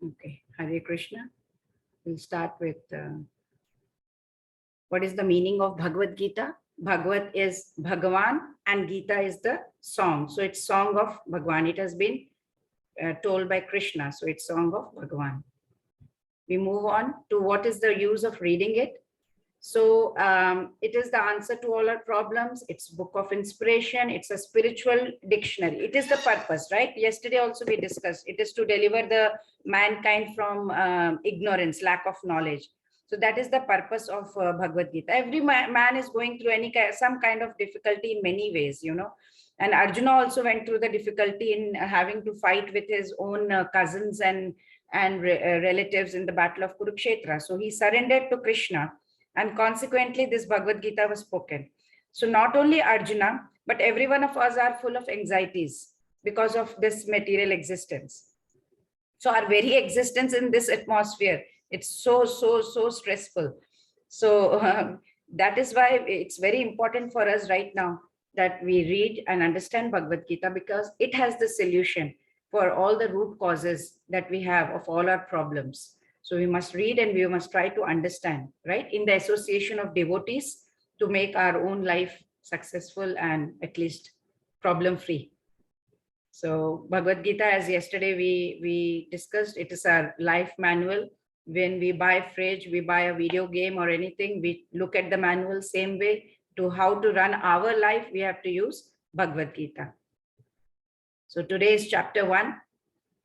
Okay, Hare Krishna. We'll start with what is the meaning of Bhagavad Gita? Bhagavat is Bhagavan and Gita is the song. So it's song of Bhagavan. It has been told by Krishna. So it's song of Bhagavan. We move on to what is the use of reading it. So it is the answer to all our problems. It's book of inspiration. It's a spiritual dictionary. It is the purpose, right? Yesterday also we discussed. It is to deliver the mankind from ignorance, lack of knowledge. So that is the purpose of Bhagavad Gita. Every man is going through some kind of difficulty in many ways, you know. And Arjuna also went through the difficulty in having to fight with his own cousins and relatives in the battle of Kurukshetra. So he surrendered to Krishna. And consequently, this Bhagavad Gita was spoken. So not only Arjuna, but every one of us are full of anxieties because of this material existence. So our very existence in this atmosphere, it's so stressful. So that is why it's very important for us right now that we read and understand Bhagavad Gita, because it has the solution for all the root causes that we have of all our problems. So we must read and we must try to understand, right, in the association of devotees, to make our own life successful and at least problem-free. So Bhagavad Gita, as yesterday we discussed, it is our life manual. When we buy a fridge, we buy a video game or anything, we look at the manual same way. To how to run our life, we have to use Bhagavad Gita. So today is chapter 1,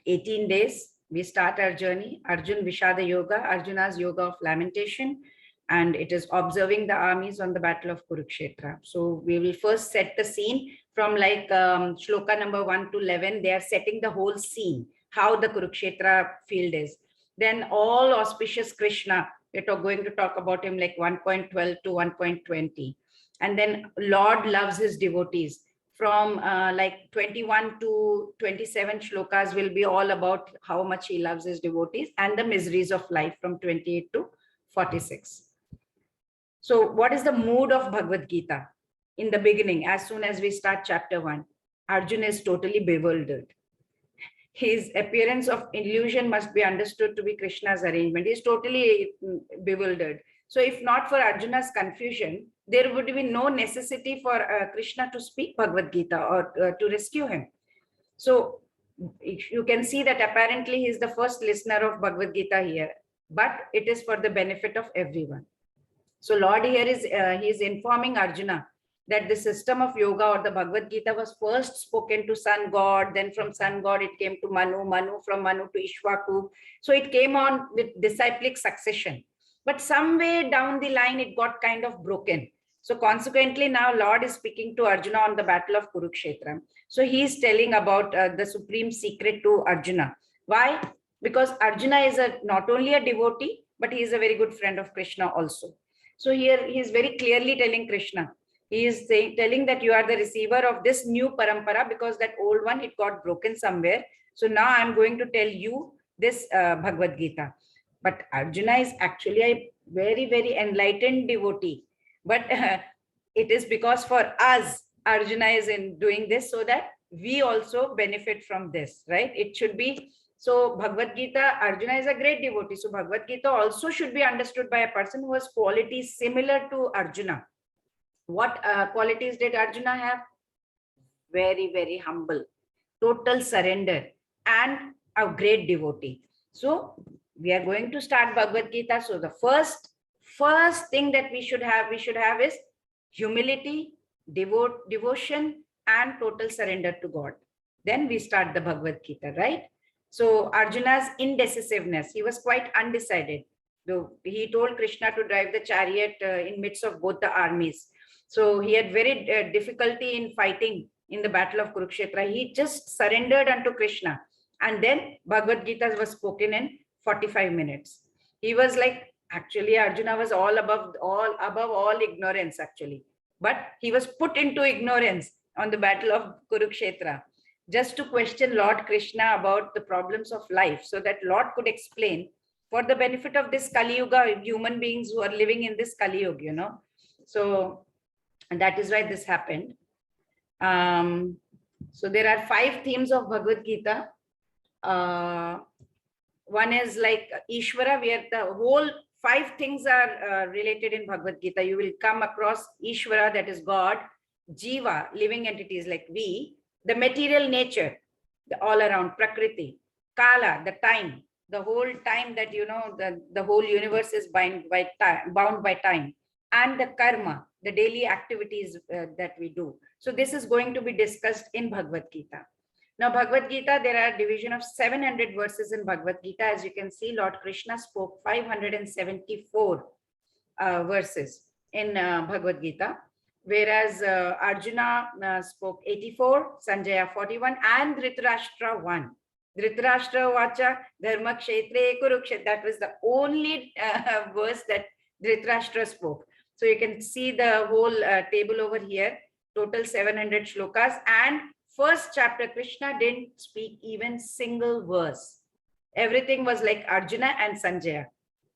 18 days. We start our journey. Arjun Vishada Yoga, Arjuna's yoga of lamentation, and it is observing the armies on the battle of Kurukshetra. So we will first set the scene from like shloka number 1 to 11. They are setting the whole scene, how the Kurukshetra field is. Then all auspicious Krishna, we're going to talk about him like 1.12 to 1.20. And then Lord loves his devotees. From like 21 to 27 shlokas will be all about how much he loves his devotees, and the miseries of life from 28 to 46. So what is the mood of Bhagavad Gita? In the beginning, as soon as we start chapter 1, Arjuna is totally bewildered. His appearance of illusion must be understood to be Krishna's arrangement. He is totally bewildered. So if not for Arjuna's confusion, there would be no necessity for Krishna to speak Bhagavad Gita or to rescue him. So you can see that apparently he is the first listener of Bhagavad Gita here, but it is for the benefit of everyone. So Lord here is he is informing Arjuna that the system of yoga or the Bhagavad Gita was first spoken to sun god, then from sun god it came to Manu, Manu from Manu to Ishwaku. So it came on with disciplic succession. But some way down the line, it got kind of broken. So consequently, now Lord is speaking to Arjuna on the battle of Kurukshetra. So he is telling about the supreme secret to Arjuna. Why? Because Arjuna is not only a devotee, but he is a very good friend of Krishna also. So here he is very clearly telling Krishna. He is telling that you are the receiver of this new parampara, because that old one, it got broken somewhere. So now I'm going to tell you this Bhagavad Gita. But Arjuna is actually a very, very enlightened devotee. But it is because for us, Arjuna is in doing this so that we also benefit from this, right? It should be, so Bhagavad Gita, Arjuna is a great devotee. So Bhagavad Gita also should be understood by a person who has qualities similar to Arjuna. What qualities did Arjuna have? Very, very humble, total surrender, and a great devotee. So we are going to start Bhagavad Gita. So the first thing that we should have is humility, devotion, and total surrender to God. Then we start the Bhagavad Gita, right? So Arjuna's indecisiveness, he was quite undecided. Though he told Krishna to drive the chariot in midst of both the armies. So he had very difficulty in fighting in the battle of Kurukshetra. He just surrendered unto Krishna. And then Bhagavad Gita was spoken in 45 minutes. He was like, actually Arjuna was above all ignorance actually. But he was put into ignorance on the battle of Kurukshetra, just to question Lord Krishna about the problems of life, so that Lord could explain for the benefit of this Kali Yuga, human beings who are living in this Kali Yuga, you know. So, and that is why this happened. So there are 5 themes of Bhagavad Gita. One is like Ishvara, where the whole 5 things are related in Bhagavad Gita. You will come across Ishvara, that is God, Jiva, living entities like we, the material nature, the all around Prakriti, Kala, the time, the whole time that the whole universe is bound by time, and the karma, the daily activities that we do. So this is going to be discussed in Bhagavad Gita. Now, Bhagavad Gita, there are division of 700 verses in Bhagavad Gita. As you can see, Lord Krishna spoke 574 verses in Bhagavad Gita, whereas Arjuna spoke 84, Sanjaya 41, and Dhritarashtra 1. Dhritarashtra Vacha Dharma Kshetre Kurukshetra. That was the only verse that Dhritarashtra spoke. So you can see the whole table over here, total 700 shlokas, and first chapter, Krishna didn't speak even single verse. Everything was like Arjuna and Sanjaya.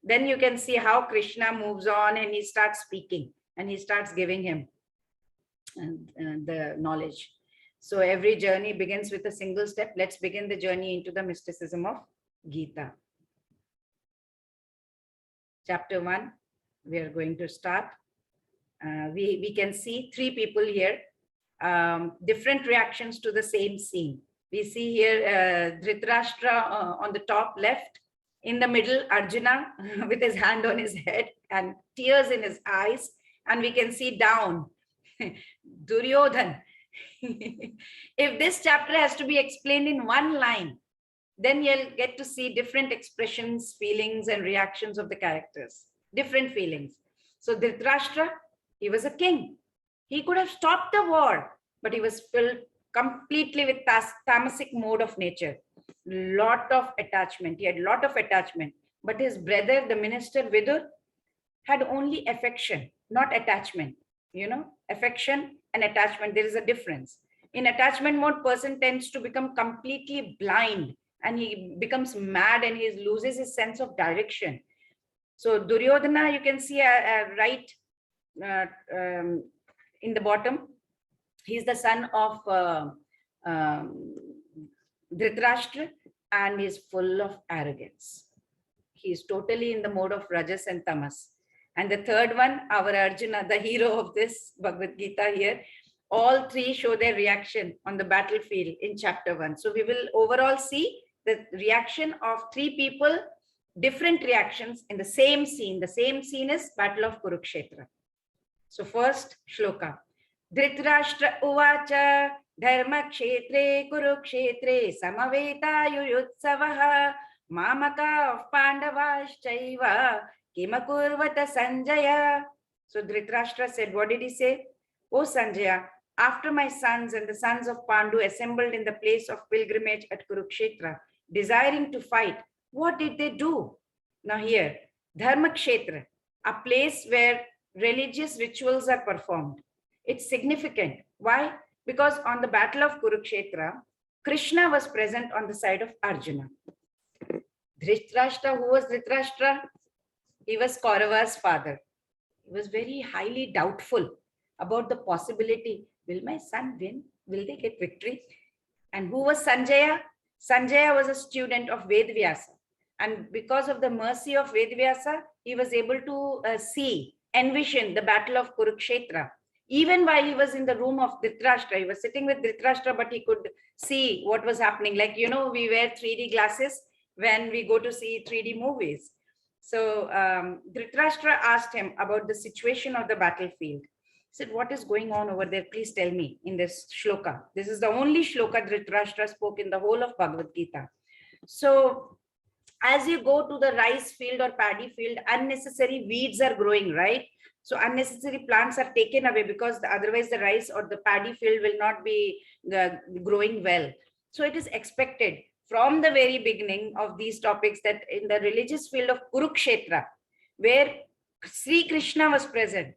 Then you can see how Krishna moves on and he starts speaking and he starts giving him the knowledge. So every journey begins with a single step. Let's begin the journey into the mysticism of Gita. Chapter 1, we are going to start. We can see 3 people here. Different reactions to the same scene. We see here Dhritarashtra on the top left, in the middle Arjuna with his hand on his head and tears in his eyes, and we can see down Duryodhana. If this chapter has to be explained in one line, then you'll get to see different expressions, feelings, and reactions of the characters, different feelings. So Dhritarashtra, he was a king. He could have stopped the war, but he was filled completely with tamasic mode of nature. Lot of attachment. He had lot of attachment. But his brother, the minister Vidur, had only affection, not attachment. Affection and attachment, there is a difference. In attachment mode, person tends to become completely blind and he becomes mad and he loses his sense of direction. So Duryodhana, you can see right in the bottom. He's the son of Dhritarashtra and is full of arrogance. He is totally in the mode of Rajas and Tamas. And the third one, our Arjuna, the hero of this Bhagavad Gita here, all 3 show their reaction on the battlefield in chapter 1. So we will overall see the reaction of 3 people, different reactions in the same scene. The same scene is Battle of Kurukshetra. So first shloka. Dhritarashtra uvacha dharma kshetre kurukshetre samaveta yuyutsavaha mamaka of Pandavas chaiva kimakurvata Sanjaya. So Dhritarashtra said, what did he say? Oh Sanjaya, after my sons and the sons of Pandu assembled in the place of pilgrimage at Kurukshetra, desiring to fight, what did they do? Now here, Dharma Kshetra, a place where religious rituals are performed. It's significant. Why? Because on the battle of Kurukshetra, Krishna was present on the side of Arjuna. Dhritarashtra, who was Dhritarashtra? He was Kaurava's father. He was very highly doubtful about the possibility. Will my son win? Will they get victory? And who was Sanjaya? Sanjaya was a student of Vedvyasa. And because of the mercy of Vedvyasa, he was able to envision the battle of Kurukshetra. Even while he was in the room of Dhritarashtra, he was sitting with Dhritarashtra, but he could see what was happening. Like, we wear 3D glasses when we go to see 3D movies. So Dhritarashtra asked him about the situation of the battlefield. He said, what is going on over there? Please tell me in this shloka. This is the only shloka Dhritarashtra spoke in the whole of Bhagavad Gita. So as you go to the rice field or paddy field, unnecessary weeds are growing, right? So unnecessary plants are taken away because otherwise the rice or the paddy field will not be growing well. So it is expected from the very beginning of these topics that in the religious field of Kurukshetra, where Sri Krishna was present,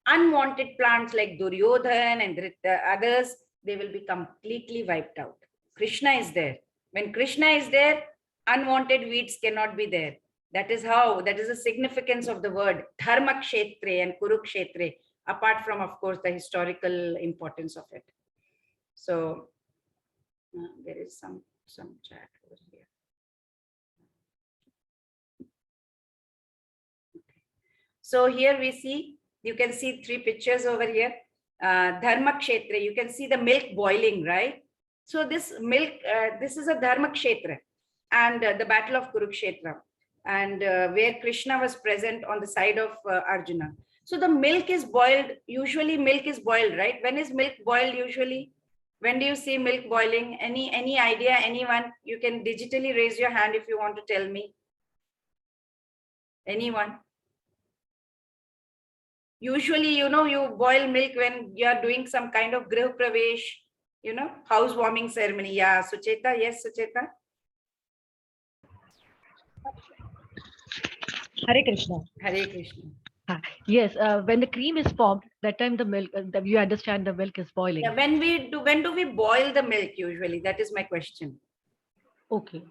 unwanted plants like Duryodhana and others, they will be completely wiped out. Krishna is there. When Krishna is there, unwanted weeds cannot be there. That is the significance of the word Dharma Kshetre and Kurukshetre, apart from, of course, the historical importance of it. So there is some chat over here. So here we see, you can see 3 pictures over here. Dharma Kshetra, you can see the milk boiling, right? So this milk, this is a Dharma Kshetra, and the battle of Kurukshetra, and where Krishna was present on the side of Arjuna. So the milk is boiled. Usually milk is boiled, right? When is milk boiled usually? When do you see milk boiling? Any idea? Anyone? You can digitally raise your hand if you want to tell me. Anyone? Usually, you boil milk when you are doing some kind of grih pravesh, housewarming ceremony. Yeah, Sucheta. Yes, Sucheta. Hare Krishna. Hare Krishna. Yes, when the cream is formed, that time the milk, you understand the milk is boiling. Yeah, when do we boil the milk usually? That is my question. Okay.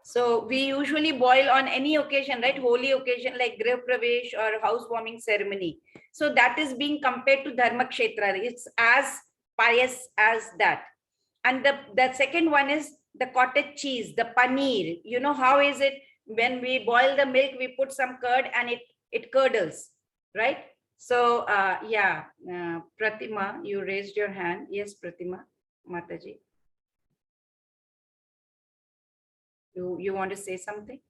So we usually boil on any occasion, right? Holy occasion like Grih Pravesh or housewarming ceremony. So that is being compared to Dharma Kshetra. It's as pious as that. And the second one is the cottage cheese, the paneer. You know how is it? When we boil the milk, we put some curd and it curdles, right? So Pratima, you raised your hand. Yes, Pratima, Mataji. You want to say something?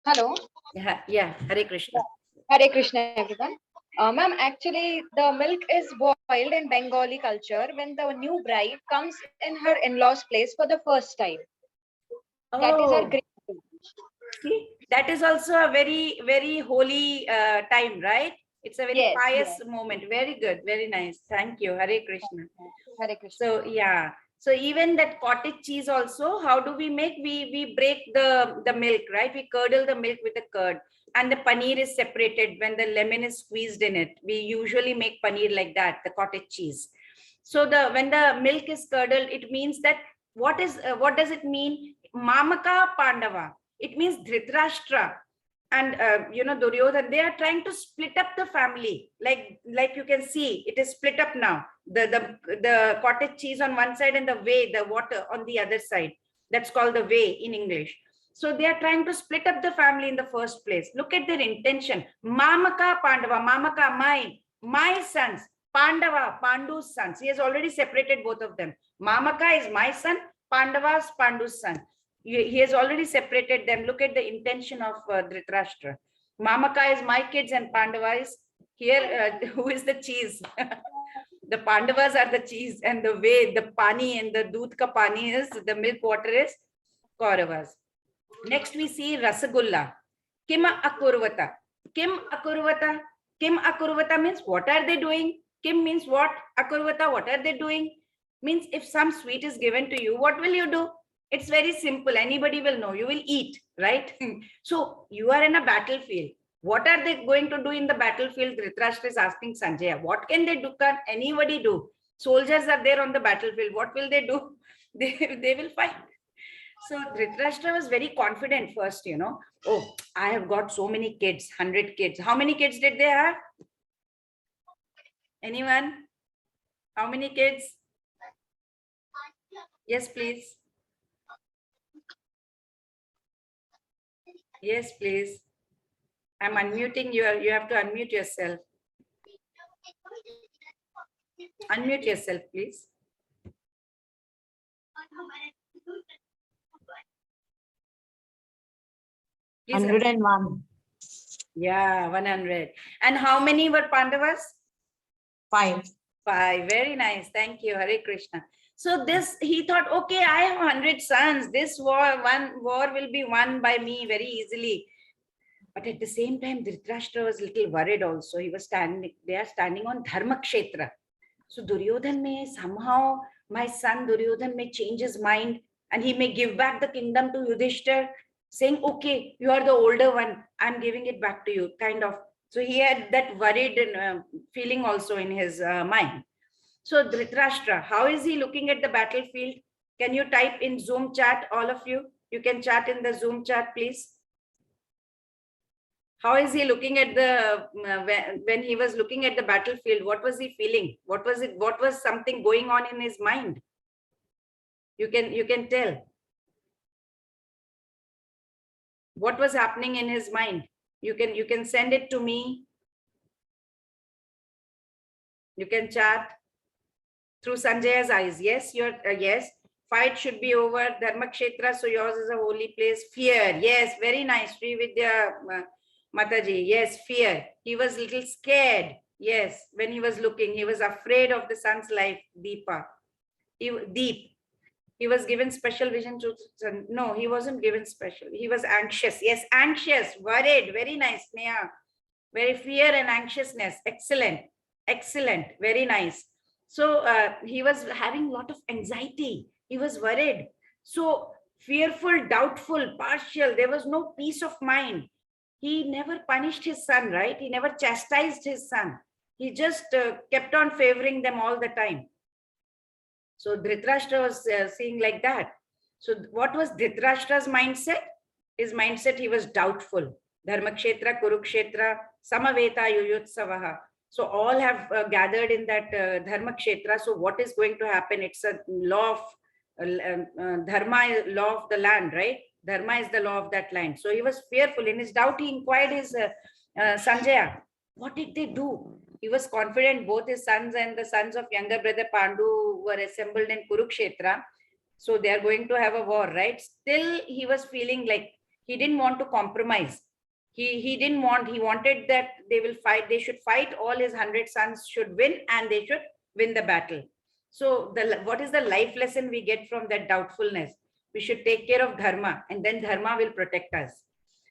Hello. Yeah, Hare Krishna. Hare Krishna, everyone. Ma'am, actually, the milk is boiled in Bengali culture when the new bride comes in her in-laws' place for the first time. That is our great. See, that is also a very, very holy time, right? It's a very pious moment. Very good. Very nice. Thank you. Hare Krishna. Hare Krishna. So, yeah. So even that cottage cheese also, how do we make? We break the milk, right? We curdle the milk with the curd, and the paneer is separated when the lemon is squeezed in it. We usually make paneer like that, the cottage cheese. So when the milk is curdled, it means that what does it mean? Mamaka Pandava. It means Dhritarashtra and Duryodhana. They are trying to split up the family. Like you can see, it is split up now. The cottage cheese on one side and the water on the other side. That's called the whey in English. So they are trying to split up the family in the first place. Look at their intention. Mamaka Pandava, Mamaka, my sons. Pandava, Pandu's sons. He has already separated both of them. Mamaka is my son, Pandava's Pandu's son. He has already separated them. Look at the intention of Dhritarashtra. Mamaka is my kids and Pandava is here. Who is the cheese? The Pandavas are the cheese, and the way, the pani and the doodh ka pani is, the milk water is Kauravas. Next we see Rasagulla. Kim Akurvata. Kim Akurvata. Kim Akurvata means what are they doing? Kim means what? Akurvata, what are they doing? Means if some sweet is given to you, what will you do? It's very simple. Anybody will know. You will eat, right? So you are in a battlefield. What are they going to do in the battlefield? Dhritarashtra is asking Sanjaya. What can they do? Can anybody do? Soldiers are there on the battlefield. What will they do? They will fight. So Dhritarashtra was very confident first, Oh, I have got so many kids, 100 kids. How many kids did they have? Anyone? How many kids? Yes, please. Yes, please. I'm unmuting you. You have to unmute yourself. Unmute yourself, please. Please 101. Yeah, 100. And how many were Pandavas? 5. 5. Very nice. Thank you. Hare Krishna. So he thought, okay, I have 100 sons. This war will be won by me very easily. But at the same time, Dhritarashtra was a little worried also. They are standing on Dharma Kshetra. So Duryodhana may somehow, my son Duryodhana may change his mind and he may give back the kingdom to Yudhishthira, saying, okay, you are the older one. I'm giving it back to you, kind of. So he had that worried feeling also in his mind. So Dhritarashtra, how is he looking at the battlefield? Can you type in Zoom chat, all of you? You can chat in the Zoom chat, please. How is he looking at when he was looking at the battlefield? What was he feeling? What was it? What was something going on in his mind? You can tell. What was happening in his mind? You can send it to me. You can chat through Sanjaya's eyes. Yes, yes. Fight should be over. Dharma Kshetra, so yours is a holy place. Fear. Yes, very nice. Sri Vidya Mataji. Yes, fear. He was little scared. Yes, when he was looking, he was afraid of the son's life, Deepa. Deep. He was given special vision to, no, he wasn't given special. He was anxious. Yes, anxious, worried. Very nice, Neha. Very fear and anxiousness. Excellent. Excellent. Very nice. So he was having a lot of anxiety. He was worried. So fearful, doubtful, partial. There was no peace of mind. He never punished his son, right? He never chastised his son. He just kept on favoring them all the time. So Dhritarashtra was seeing like that. So what was Dhritarashtra's mindset? His mindset, he was doubtful. Dharmakshetra, Kurukshetra, Samaveta, Yuyutsavaha. So all have gathered in that Dharmakshetra. So what is going to happen? It's a law of Dharma, law of the land, right? Dharma is the law of that land. So he was fearful. In his doubt, he inquired his Sanjaya. What did they do? He was confident both his sons and the sons of younger brother Pandu were assembled in Kurukshetra. So they are going to have a war, right? Still, he was feeling like he didn't want to compromise. He wanted that they will fight. They should fight. All his 100 sons should win and they should win the battle. So what is the life lesson we get from that doubtfulness? We should take care of Dharma and then Dharma will protect us.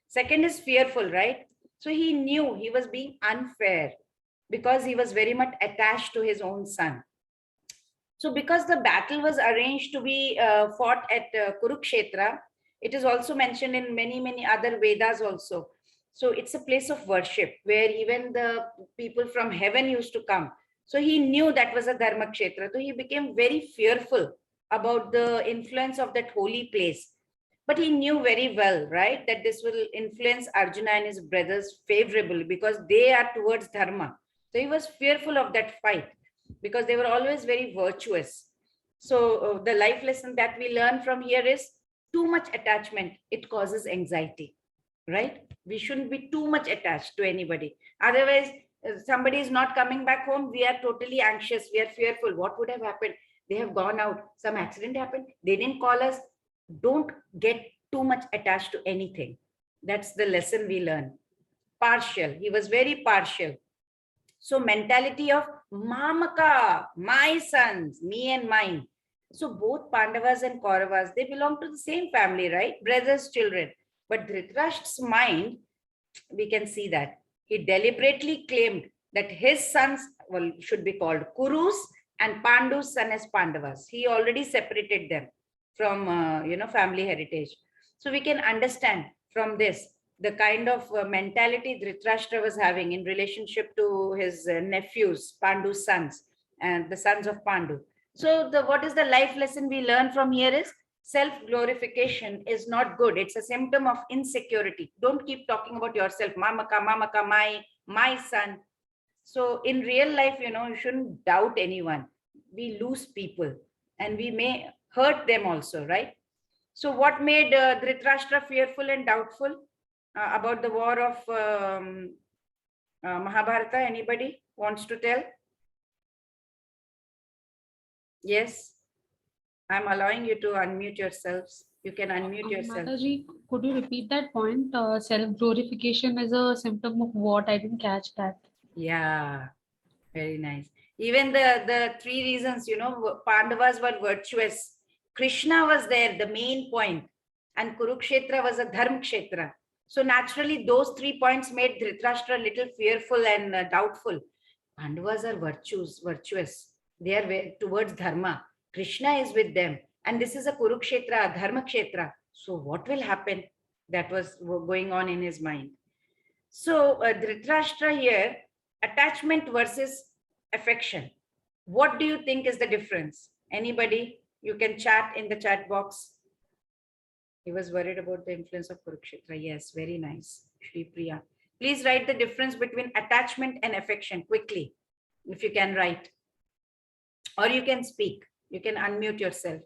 Second is fearful, right? So he knew he was being unfair because he was very much attached to his own son. So because the battle was arranged to be fought at Kurukshetra, it is also mentioned in many other Vedas also. So it's a place of worship where even the people from heaven used to come. So he knew that was a Dharma Kshetra. So he became very fearful about the influence of that holy place. But he knew very well, right, that this will influence Arjuna and his brothers favorably because they are towards Dharma. So he was fearful of that fight because they were always very virtuous. So the life lesson that we learn from here is too much attachment. It causes anxiety, right? We shouldn't be too much attached to anybody. Otherwise, somebody is not coming back home. We are totally anxious. We are fearful. What would have happened? They have gone out. Some accident happened. They didn't call us. Don't get too much attached to anything. That's the lesson we learn. Partial. He was very partial. So mentality of Mamaka, my sons, me and mine. So both Pandavas and Kauravas, they belong to the same family, right? Brothers, children. But Dhritarashtra's mind, we can see that he deliberately claimed that his sons should be called Kurus and Pandu's son as Pandavas. He already separated them from family heritage. So we can understand from this the kind of mentality Dhritarashtra was having in relationship to his nephews, Pandu's sons, and the sons of Pandu. So what is the life lesson we learn from here is self-glorification is not good. It's a symptom of insecurity. Don't keep talking about yourself, Mamaka, Mamaka, my son. So in real life, you shouldn't doubt anyone. We lose people and we may hurt them also, right? So what made Dhritarashtra fearful and doubtful about the war of Mahabharata? Anybody wants to tell? Yes, I'm allowing you to unmute yourselves. You can unmute yourself. Mataji, could you repeat that point? Self-glorification is a symptom of what? I didn't catch that. Yeah, very nice. Even the three reasons, Pandavas were virtuous. Krishna was there, the main point, and Kurukshetra was a Dharma Kshetra. So naturally, those 3 points made Dhritarashtra a little fearful and doubtful. Pandavas are virtuous. They are towards Dharma. Krishna is with them. And this is a Kurukshetra, a Dharma Kshetra. So what will happen? That was going on in his mind. So Dhritarashtra here, attachment versus affection. What do you think is the difference? Anybody? You can chat in the chat box. He was worried about the influence of Kurukshetra. Yes, very nice. Shri Priya. Please write the difference between attachment and affection quickly, if you can write. Or you can speak. You can unmute yourself.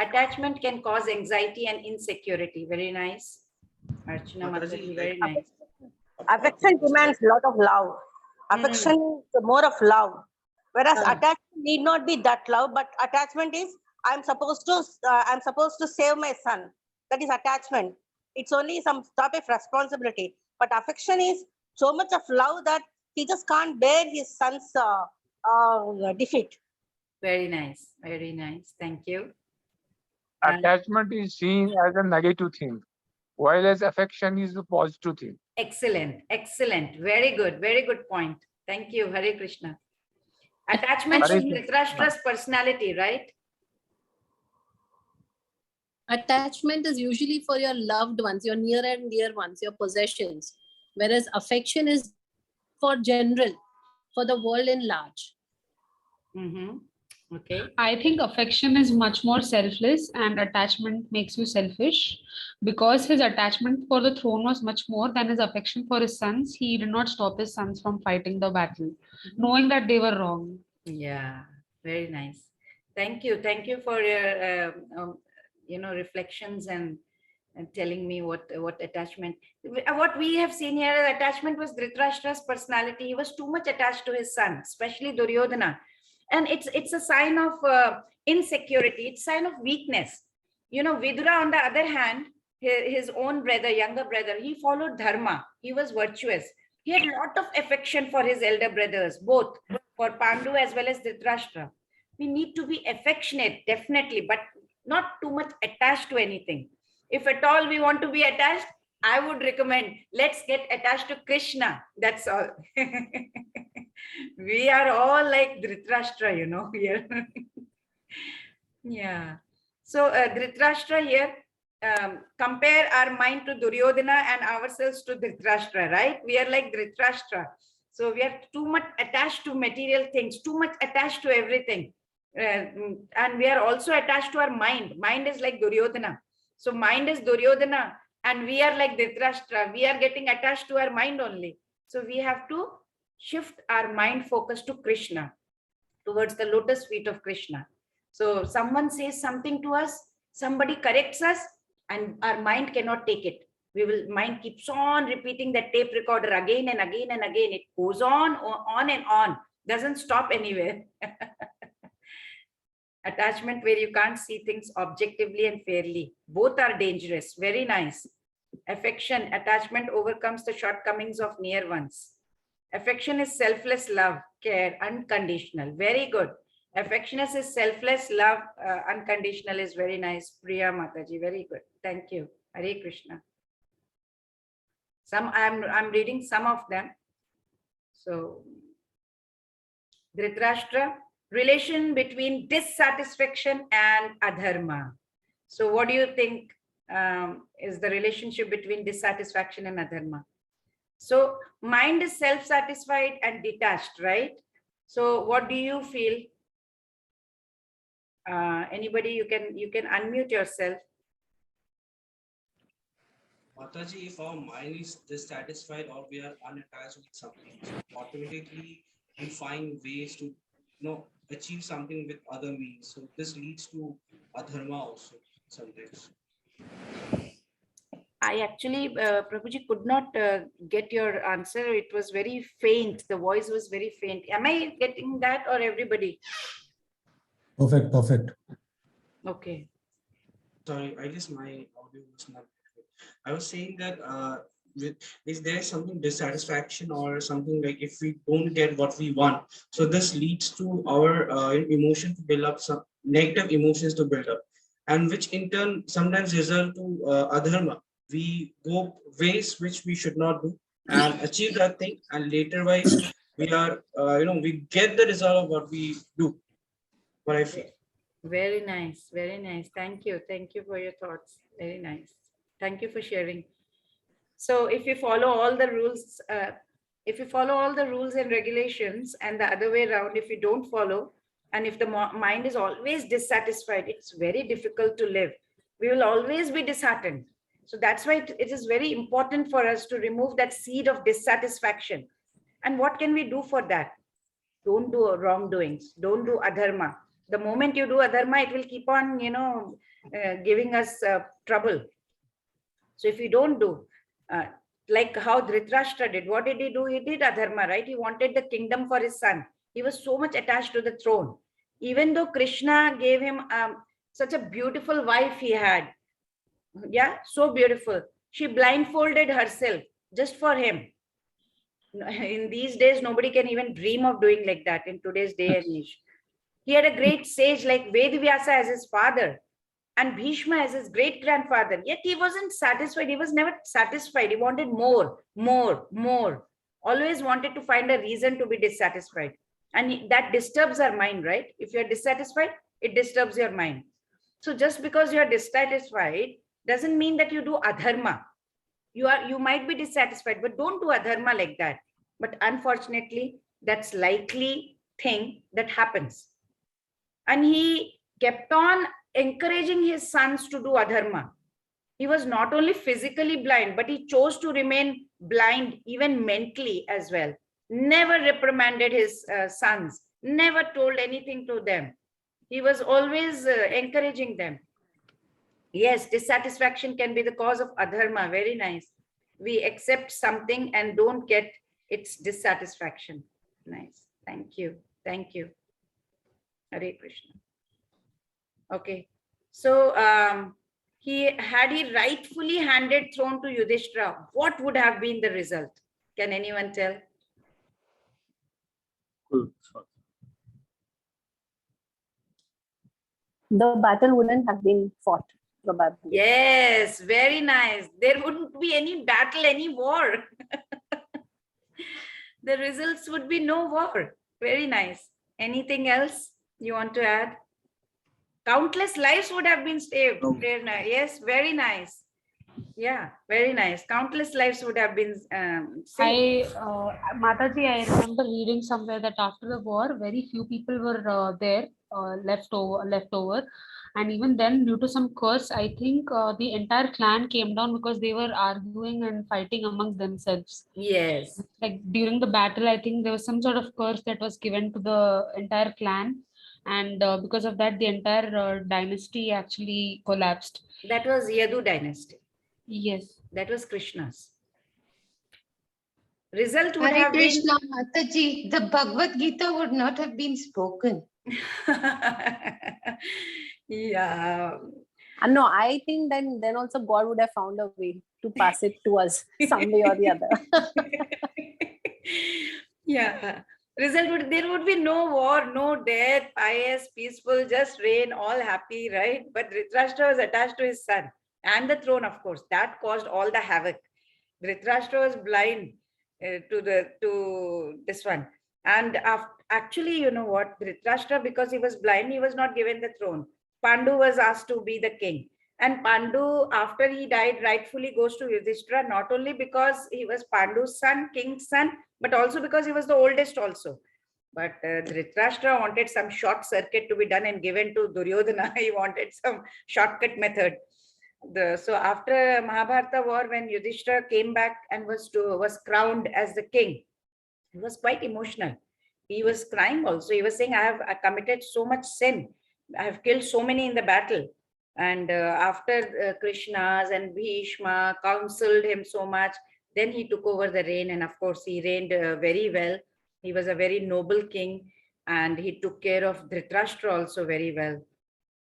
Attachment can cause anxiety and insecurity. Very nice. Archana Mataji, Mataji, like- very nice. Affection demands a lot of love. Affection is more of love, whereas Ah. attachment need not be that love. But attachment is I'm supposed to save my son. That is attachment. It's only some type of responsibility. But affection is so much of love that he just can't bear his son's defeat. Very nice. Very nice. Thank you. And Attachment is seen as a negative thing, while as affection is a positive thing. excellent. Excellent. Very good. Very good point. Thank you. Hare Krishna. Attachment Hare is Krishna. Dhritarashtra's personality, right? Attachment is usually for your loved ones, your near and dear ones, your possessions, whereas affection is for general, for the world in large. Mm-hmm. Okay. I think affection is much more selfless and attachment makes you selfish. Because his attachment for the throne was much more than his affection for his sons, he did not stop his sons from fighting the battle, knowing that they were wrong. Yeah. Very nice. Thank you. Thank you for your, reflections and telling me what attachment. What we have seen here, attachment was Dhritarashtra's personality. He was too much attached to his son, especially Duryodhana. And it's a sign of insecurity. It's a sign of weakness. Vidura, on the other hand, his own brother, younger brother, he followed dharma. He was virtuous. He had a lot of affection for his elder brothers, both for Pandu as well as Dhritarashtra. We need to be affectionate, definitely, but not too much attached to anything. If at all we want to be attached, I would recommend let's get attached to Krishna. That's all. We are all like Dhritarashtra, here. Yeah. So Dhritarashtra here, compare our mind to Duryodhana and ourselves to Dhritarashtra, right? We are like Dhritarashtra. So we are too much attached to material things, too much attached to everything. And we are also attached to our mind. Mind is like Duryodhana. So mind is Duryodhana and we are like Dhritarashtra. We are getting attached to our mind only. So we have to shift our mind focus to Krishna, towards the lotus feet of Krishna. So someone says something to us, somebody corrects us, and our mind cannot take it. Mind keeps on repeating that tape recorder again and again and again. It goes on and on, doesn't stop anywhere. Attachment where you can't see things objectively and fairly. Both are dangerous. Very nice. Affection, attachment overcomes the shortcomings of near ones. Affection is selfless love, care, unconditional. Very good. Affection is selfless love, unconditional is very nice. Priya Mataji, very good. Thank you. Hare Krishna. I'm reading some of them. So, Dhritarashtra, relation between dissatisfaction and adharma. So, what do you think is the relationship between dissatisfaction and adharma? So mind is self-satisfied and detached, right? So what do you feel? Anybody, you can unmute yourself. Mataji, if our mind is dissatisfied or we are unattached with something, automatically we find ways to achieve something with other means. So this leads to adharma also sometimes. I actually, Prabhuji, could not get your answer. It was very faint. The voice was very faint. Am I getting that or everybody? Perfect, perfect. Okay. Sorry, I guess my audio was not good. I was saying that is there something dissatisfaction or something like if we don't get what we want, so this leads to our emotion to build up, some negative emotions to build up, and which in turn sometimes result to adharma. We go ways which we should not do and achieve that thing, and later wise we are we get the result of what we do. What I feel. Very nice, very nice. Thank you for your thoughts. Very nice. Thank you for sharing. So if you follow all the rules, and regulations, and the other way around, if you don't follow, and if the mind is always dissatisfied, it's very difficult to live. We will always be disheartened. So that's why it is very important for us to remove that seed of dissatisfaction. And what can we do for that? Don't do wrongdoings. Don't do adharma. The moment you do adharma, it will keep on, giving us trouble. So if you don't do, like how Dhritarashtra did, what did he do? He did adharma, right? He wanted the kingdom for his son. He was so much attached to the throne. Even though Krishna gave him such a beautiful wife he had. Yeah, so beautiful. She blindfolded herself just for him. In these days, nobody can even dream of doing like that in today's day and age. He had a great sage like Vedvyasa as his father and Bhishma as his great grandfather. Yet he wasn't satisfied. He was never satisfied. He wanted more, more, more. Always wanted to find a reason to be dissatisfied. And that disturbs our mind, right? If you're dissatisfied, it disturbs your mind. So just because you're dissatisfied doesn't mean that you do adharma. You might be dissatisfied, but don't do adharma like that. But unfortunately, that's likely thing that happens. And he kept on encouraging his sons to do adharma. He was not only physically blind, but he chose to remain blind even mentally as well. Never reprimanded his sons, never told anything to them. He was always encouraging them. Yes, dissatisfaction can be the cause of adharma. Very nice. We accept something and don't get its dissatisfaction. Nice. Thank you. Thank you. Hare Krishna. Okay. So he rightfully handed throne to Yudhishthira, what would have been the result? Can anyone tell? The battle wouldn't have been fought, probably. Yes, very nice. There wouldn't be any battle, any war. The results would be no war. Very nice. Anything else you want to add? Countless lives would have been saved. Yes, very nice. Yeah, very nice. Countless lives would have been saved. Mataji, I remember reading somewhere that after the war, very few people were there left over. And even then, due to some curse, I think the entire clan came down because they were arguing and fighting amongst themselves. Yes. Like during the battle, I think there was some sort of curse that was given to the entire clan. And because of that, the entire dynasty actually collapsed. That was Yadu dynasty. Yes. That was Krishna's. Result would Hare have Krishna, Mataji, the Bhagavad-Gita would not have been spoken. Yeah. No, I think then also God would have found a way to pass it to us some way or the other. Yeah. Result there would be no war, no death, pious, peaceful, just reign, all happy, right? But Dhritarashtra was attached to his son and the throne, of course. That caused all the havoc. Dhritarashtra was blind to this one. And actually, you know what? Dhritarashtra, because he was blind, he was not given the throne. Pandu was asked to be the king. And Pandu, after he died, rightfully goes to Yudhishthira, not only because he was Pandu's son, king's son, but also because he was the oldest also. But Dhritarashtra wanted some short circuit to be done and given to Duryodhana. He wanted some shortcut method. So after Mahabharata war, when Yudhishthira came back and was crowned as the king, he was quite emotional. He was crying also. He was saying, I committed so much sin. I have killed so many in the battle. And after Krishna's and Bhishma counseled him so much, then he took over the reign. And of course, he reigned very well. He was a very noble king. And he took care of Dhritarashtra also very well.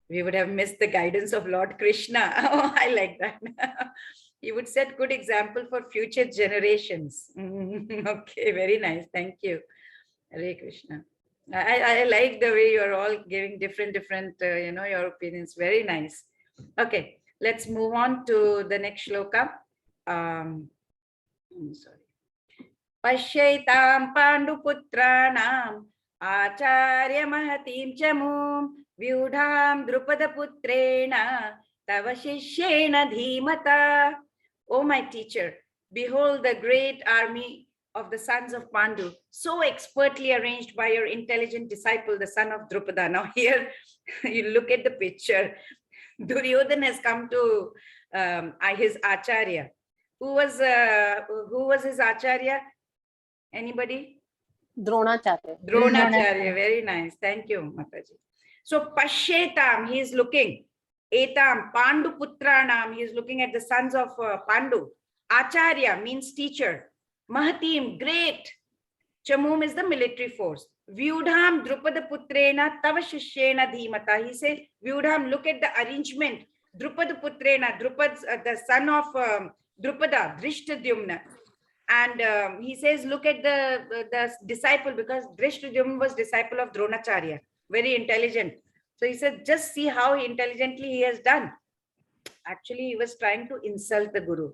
We would have missed the guidance of Lord Krishna. Oh, I like that. He would set good example for future generations. Okay, very nice. Thank you. Hare Krishna. I like the way you're all giving different, your opinions. Very nice. Okay, let's move on to the next shloka. Sorry. Pashyaitam Panduputranam Acharya Mahatim Chamum Vyudham Drupada Putrena Tava Shishyena Dhimata. O my teacher, behold the great army of the sons of Pandu, so expertly arranged by your intelligent disciple, the son of Drupada. Now here, you look at the picture. Duryodhana has come to his Acharya. Who was his Acharya? Anybody? Dronacharya. Dronacharya. Very nice. Thank you, Mataji. So Pashyetam, he is looking. Etam, Pandu Putranam, he is looking at the sons of Pandu. Acharya means teacher. Mahatim, great. Chamum is the military force. Vyudham Drupada Putrena Tava Shishyena Dhimata. He said, Vyudham, look at the arrangement. Drupada Putrena, Drupad's the son of Drupada, Drishtadyumna. And he says, look at the disciple, because Drishtadyumna was disciple of Dronacharya, very intelligent. So he said, just see how intelligently he has done. Actually, he was trying to insult the Guru.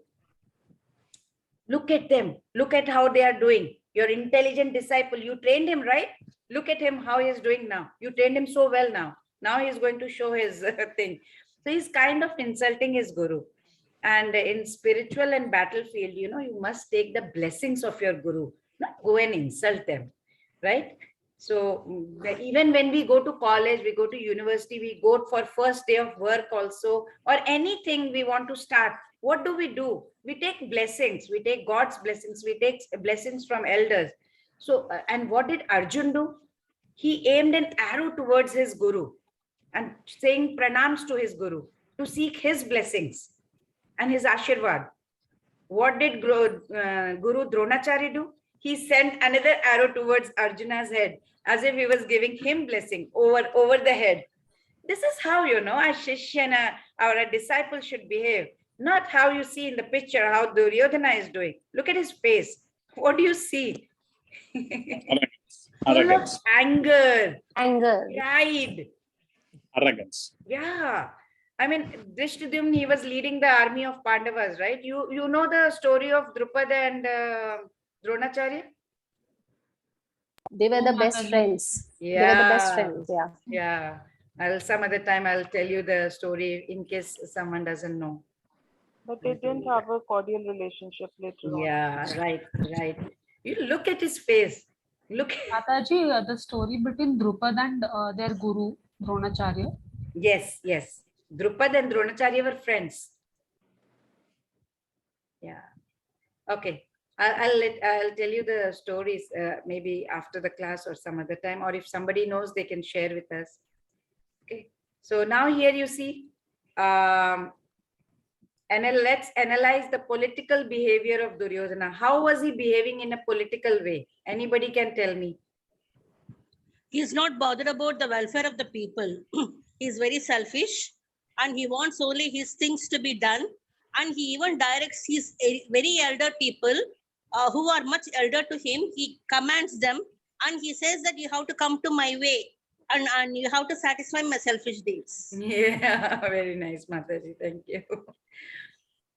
Look at them. Look at how they are doing. Your intelligent disciple, you trained him, right? Look at him, how he is doing now. You trained him so well now. Now he is going to show his thing. So he's kind of insulting his Guru. And in spiritual and battlefield, you know, you must take the blessings of your Guru, not go and insult them, right? So even when we go to college, we go to university, we go for first day of work also, or anything we want to start, what do? We take blessings, we take God's blessings, we take blessings from elders. So, and what did Arjun do? He aimed an arrow towards his Guru and saying pranams to his Guru to seek his blessings and his Ashirvad. What did Guru Dronacharya do? He sent another arrow towards Arjuna's head, as if he was giving him blessing over the head. This is how, you know, a Shishya or a disciple should behave. Not how you see in the picture, how Duryodhana is doing. Look at his face. What do you see? Full of anger. Pride. Arrogance. Yeah. I mean, Drishtadyumna, he was leading the army of Pandavas, right? You know the story of Drupada and Dronacharya? They were the best friends. Yeah. They were the best friends. Yeah. Yeah. Some other time I'll tell you the story in case someone doesn't know. But they didn't have a cordial relationship later on. Yeah, right. You look at his face. Look. Mataji, the story between Drupad and their guru, Dronacharya. Yes. Drupad and Dronacharya were friends. Yeah. Okay. I'll tell you the stories maybe after the class or some other time, or if somebody knows, they can share with us. Okay. So now here you see, let's analyze the political behavior of Duryodhana. How was he behaving in a political way? Anybody can tell me. He is not bothered about the welfare of the people. He is very selfish and he wants only his things to be done. And he even directs his very elder people who are much elder to him. He commands them and he says that you have to come to my way and you have to satisfy my selfish needs. Yeah, very nice, Mataji. Thank you.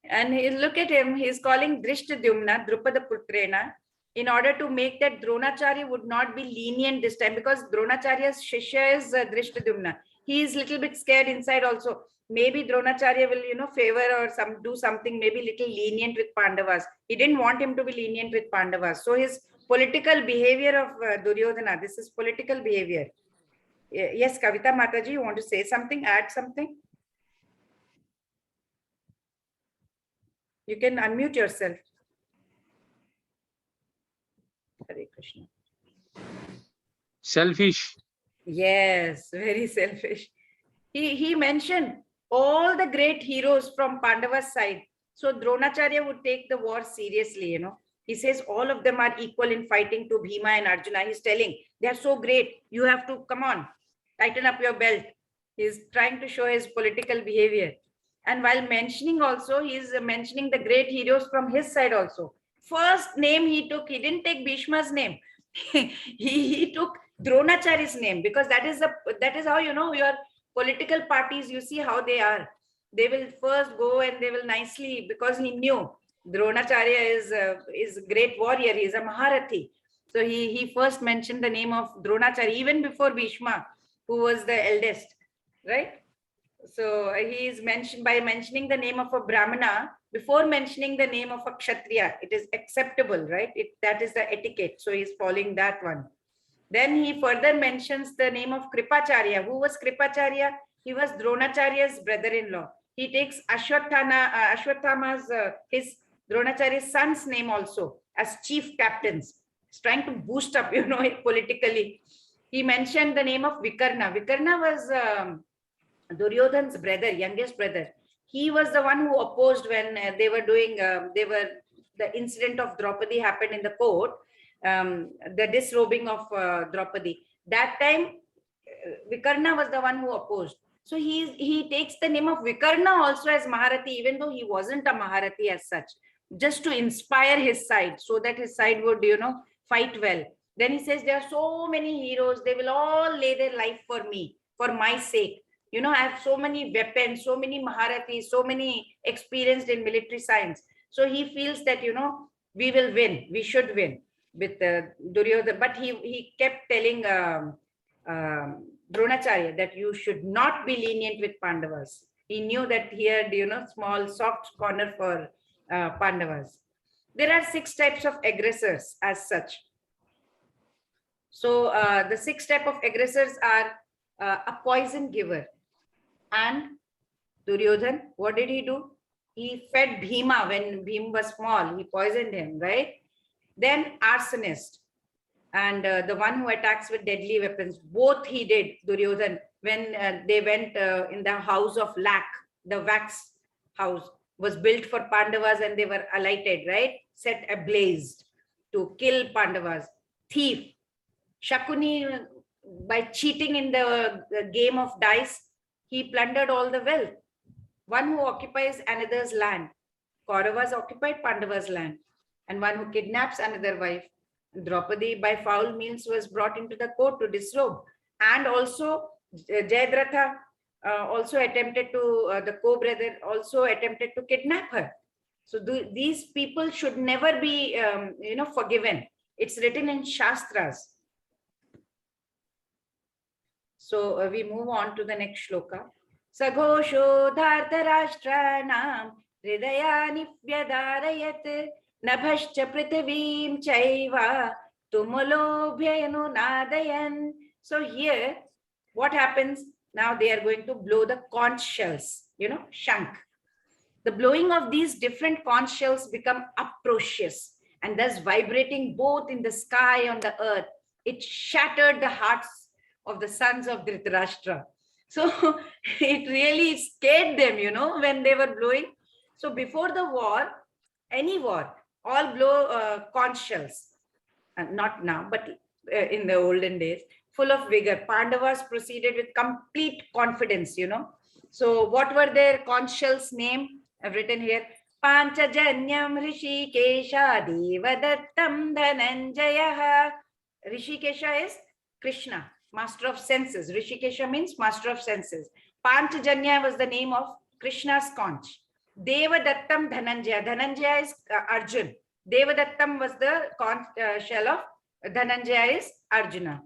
And look at him. He's calling Drishtadyumna, Drupada Putrena, in order to make that Dronacharya would not be lenient this time, because Dronacharya's Shishya is Drishtadyumna. He is a little bit scared inside also. Maybe Dronacharya will, favor or do something, maybe little lenient with Pandavas. He didn't want him to be lenient with Pandavas. So his political behavior of Duryodhana, this is political behavior. Yes, Kavita Mataji, you want to say something, add something? You can unmute yourself. Hare Krishna. Selfish. Yes, very selfish. He mentioned all the great heroes from Pandava's side. So Dronacharya would take the war seriously, He says all of them are equal in fighting to Bhima and Arjuna. He's telling they are so great. You have to, come on, tighten up your belt. He's trying to show his political behavior. And while mentioning also, he's mentioning the great heroes from his side also. First name he took, he didn't take Bhishma's name. he took Dronacharya's name, because that is how, your political parties, you see how they are. They will first go and they will nicely, because he knew Dronacharya is a great warrior. He is a Marathi. So he first mentioned the name of Dronacharya even before Bhishma, who was the eldest, right? So he is mentioned by mentioning the name of a Brahmana before mentioning the name of a Kshatriya. It is acceptable, right? That is the etiquette. So he's following that one. Then he further mentions the name of Kripacharya. Who was Kripacharya? He was Dronacharya's brother-in-law. He takes Ashwatthama's, his Dronacharya's son's name also as chief captains. He's trying to boost up, politically. He mentioned the name of Vikarna. Vikarna was Duryodhana's brother, youngest brother, he was the one who opposed when they were doing, the incident of Draupadi happened in the court, the disrobing of Draupadi. That time, Vikarna was the one who opposed. So he takes the name of Vikarna also as Maharathi, even though he wasn't a Maharathi as such, just to inspire his side, so that his side would, fight well. Then he says, there are so many heroes, they will all lay their life for me, for my sake. I have so many weapons, so many Maharathis, so many experienced in military science. So he feels that, we will win, we should win with Duryodhana. But he kept telling Dronacharya that you should not be lenient with Pandavas. He knew that he had, small soft corner for Pandavas. There are 6 types of aggressors as such. So the 6 types of aggressors are a poison giver. And Duryodhana, what did he do? He fed Bhima when Bhima was small. He poisoned him, right? Then arsonist, and the one who attacks with deadly weapons. Both he did, Duryodhana, when they went in the house of Lac, the wax house was built for Pandavas, and they were alighted, right? Set ablaze to kill Pandavas. Thief, Shakuni, by cheating in the game of dice, he plundered all the wealth. One who occupies another's land. Kauravas occupied Pandavas' land. And one who kidnaps another wife. Draupadi, by foul means, was brought into the court to disrobe. And also Jayadratha also attempted to, the co-brother also attempted to kidnap her. So these people should never be, forgiven. It's written in Shastras. So we move on to the next shloka. Saghosho dhartarashtranam hridayani vyadarayat nabhascha prithivim chaiva tumulobhyayanu nadayan. So here, what happens? Now they are going to blow the conch shells, shank. The blowing of these different conch shells become uproarious and thus vibrating both in the sky on the earth. It shattered the hearts of the sons of Dhritarashtra. So it really scared them, when they were blowing. So before the war, any war, all blow conch shells. Not now, but in the olden days, full of vigor. Pandavas proceeded with complete confidence, So what were their conch shells' name? I've written here. Panchajanyam Rishikesha Devadattam Dhananjayaha. Rishikesha is Krishna, master of senses. Rishikesha means master of senses. Panchajanya was the name of Krishna's conch. Devadattam Dhananjaya. Dhananjaya is Arjun. Devadattam was the conch shell of Dhananjaya is Arjuna.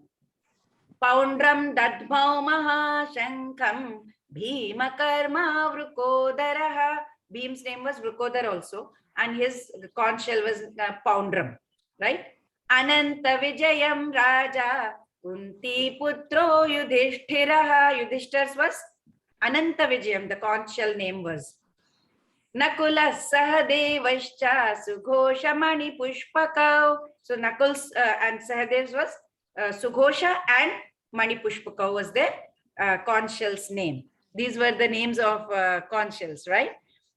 Poundram Dadbhau Mahashankam Bhima Karma Vrukodaraha. Bhim's name was Vrukodar also, and his conch shell was Poundram, right? Ananta Vijayam Raja Kunti Putro Yudhishthiraha. Yudhishthir's was Ananta Vijayam, the conch shell name was. Nakula Sahadevascha Sughosha Mani Pushpakau. So Nakul's and Sahadev's was Sughosha, and Mani Pushpakau was their conch shell's name. These were the names of conch shells, right?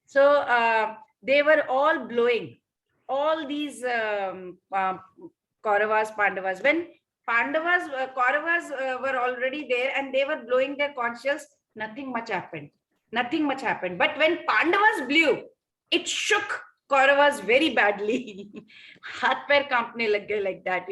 So they were all blowing. All these Kauravas, Pandavas. When Pandavas, Kauravas were already there and they were blowing their conch shells, nothing much happened. Nothing much happened. But when Pandavas blew, it shook Kauravas very badly. Haath pair kampne lag gaye like that,